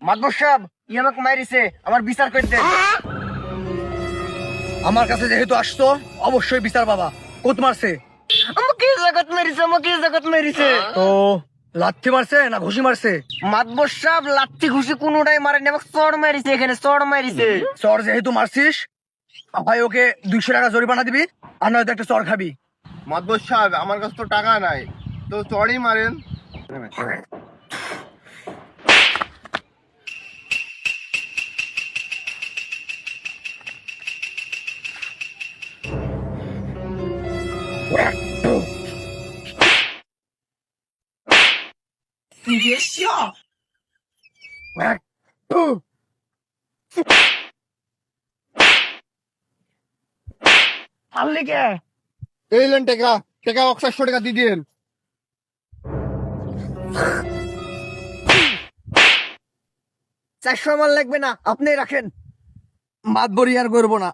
মাতবর সাহেব আমাকে মারিছে, আমার বিচার করে দেন। আমার কাছে যেহেতু আসতো অবশ্যই বিচার বাবা। কোত মারছে? আমাকে জগৎ মেরেছে, আমাকে জগৎ মেরেছে। তো লাথি মারছে না ঘুষি মারছে? মাতবর সাহেব লাঠি ঘুষি কোনোটাই মারেনি, আমাকে চড় মারিছে, এখানে চড় মারিছে। চর যেহেতু মারছিস ভাই ওকে 200 টাকা জরিমানা দিবি, আর নয়তো একটা চর খাবি। মাতবর সাহেব আমার কাছে তো টাকা নাই, তো চড়ই মারেন। পারলি কে? এই লেন টাকা, টাকা 400 টাকা দিয়ে দিন। 400 আমার লাগবে না, আপনি রাখেন। মাতবরি আর করবো না।